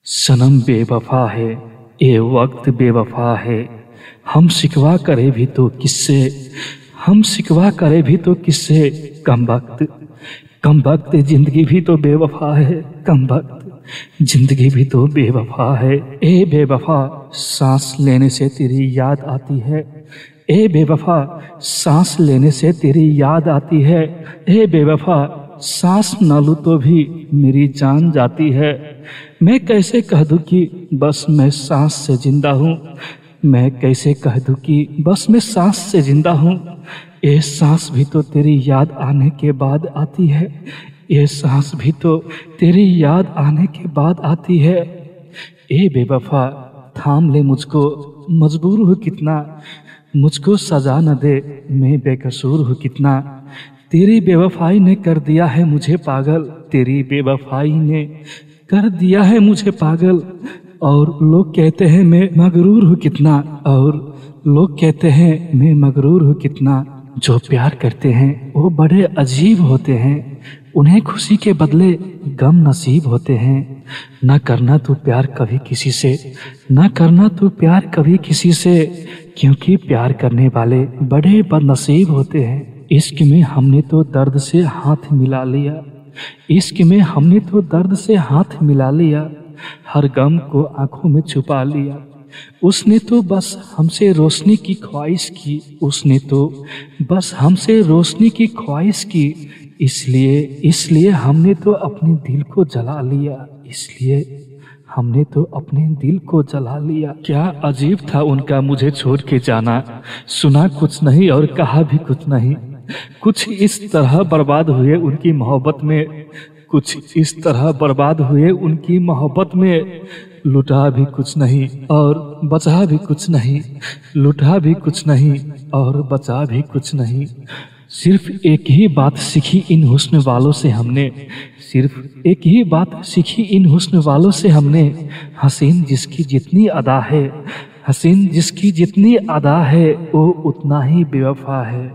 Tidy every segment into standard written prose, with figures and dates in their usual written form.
सनम बेवफा है, ये वक्त बेवफा है। हम शिकवा करे भी तो किससे, हम शिकवा करे भी तो किससे। कम वक्त जिंदगी भी तो बेवफा है। कम वक्त जिंदगी भी तो बेवफा है। ए बेवफा सांस लेने से तेरी याद आती है। ए बेवफा सांस लेने से तेरी याद आती है। ए बेवफा सांस न लूं तो भी मेरी जान जाती है। मैं कैसे कह दूं कि बस मैं सांस से जिंदा हूँ। मैं कैसे कह दूं कि बस मैं सांस से जिंदा हूँ। ये सांस भी तो तेरी याद आने के बाद आती है। ये सांस भी तो तेरी याद आने के बाद आती है। ए बेवफा थाम ले मुझको, मजबूर हूँ कितना। मुझको सजा न दे, मैं बेकसूर हूँ कितना। तेरी बेवफाई ने कर दिया है मुझे पागल। तेरी बेवफाई ने कर दिया है मुझे पागल। और लोग कहते हैं मैं मगरूर हूँ कितना। और लोग कहते हैं मैं मगरूर हूँ कितना। जो प्यार करते हैं वो बड़े अजीब होते हैं। उन्हें खुशी के बदले गम नसीब होते हैं। न करना तू प्यार कभी किसी से, न करना तू प्यार कभी किसी से। क्योंकि प्यार करने वाले बड़े बदनसीब होते हैं। इश्क में हमने तो दर्द से हाथ मिला लिया। इश्क में हमने तो दर्द से हाथ मिला लिया। हर गम को आंखों में छुपा लिया। उसने तो बस हमसे रोशनी की ख्वाहिश की। उसने तो बस हमसे रोशनी की ख्वाहिश की। इसलिए हमने तो अपने दिल को जला लिया। इसलिए हमने तो अपने दिल को जला लिया। क्या अजीब था उनका मुझे छोड़ के जाना। सुना कुछ नहीं और कहा भी कुछ नहीं। कुछ इस तरह बर्बाद हुए उनकी मोहब्बत में। कुछ इस तरह बर्बाद हुए उनकी मोहब्बत में। लुटा भी कुछ नहीं और बचा भी कुछ नहीं। लुटा भी कुछ नहीं और बचा भी कुछ नहीं। सिर्फ एक ही बात सीखी इन हुस्न वालों से हमने। सिर्फ एक ही बात सीखी इन हुस्न वालों से हमने। हसीन जिसकी जितनी अदा है, हसीन जिसकी जितनी अदा है, वो उतना ही बेवफा है।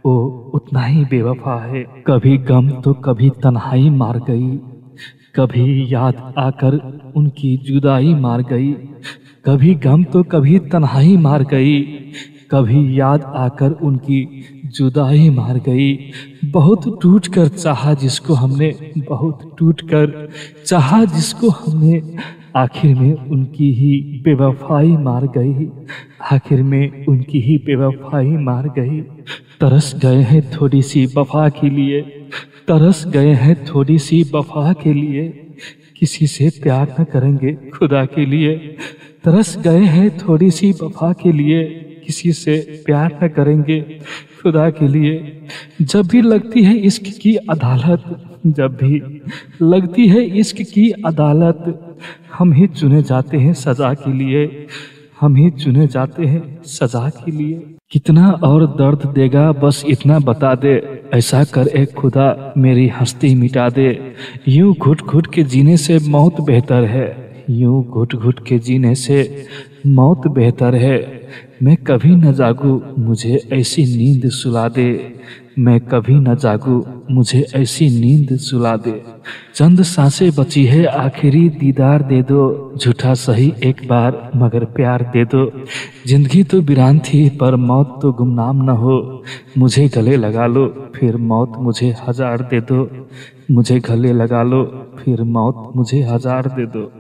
वो उतना ही बेवफा है। कभी गम तो कभी तन्हाई मार गई। कभी याद आकर उनकी जुदाई मार गई। कभी गम तो कभी तन्हाई मार गई। कभी याद आकर उनकी जुदाई मार गई। बहुत टूट कर चाहा जिसको हमने, बहुत टूट कर चाहा जिसको हमने। आखिर में उनकी ही बेवफाई मार गई। आखिर में उनकी ही बेवफाई मार गई। तरस गए हैं थोड़ी सी वफा के लिए। तरस गए हैं थोड़ी सी वफा के लिए। किसी से प्यार न करेंगे खुदा के लिए। तरस गए हैं थोड़ी सी वफा के लिए। किसी से प्यार न करेंगे खुदा के लिए। जब भी लगती है इश्क की अदालत, जब भी लगती है इश्क की अदालत, हम ही चुने जाते हैं सजा के लिए। हम ही चुने जाते हैं सजा के लिए। कितना और दर्द देगा बस इतना बता दे। ऐसा कर ए खुदा मेरी हस्ती मिटा दे। यूं घुट घुट के जीने से मौत बेहतर है। यूं घुट घुट के जीने से मौत बेहतर है। मैं कभी न जागूं मुझे ऐसी नींद सुला दे। मैं कभी न जागूं मुझे ऐसी नींद सुला दे। चंद सांसें बची है आखिरी दीदार दे दो। झूठा सही एक बार मगर प्यार दे दो। जिंदगी तो वीरान थी पर मौत तो गुमनाम न हो। मुझे गले लगा लो फिर मौत मुझे हजार दे दो। मुझे गले लगा लो फिर मौत मुझे हजार दे दो।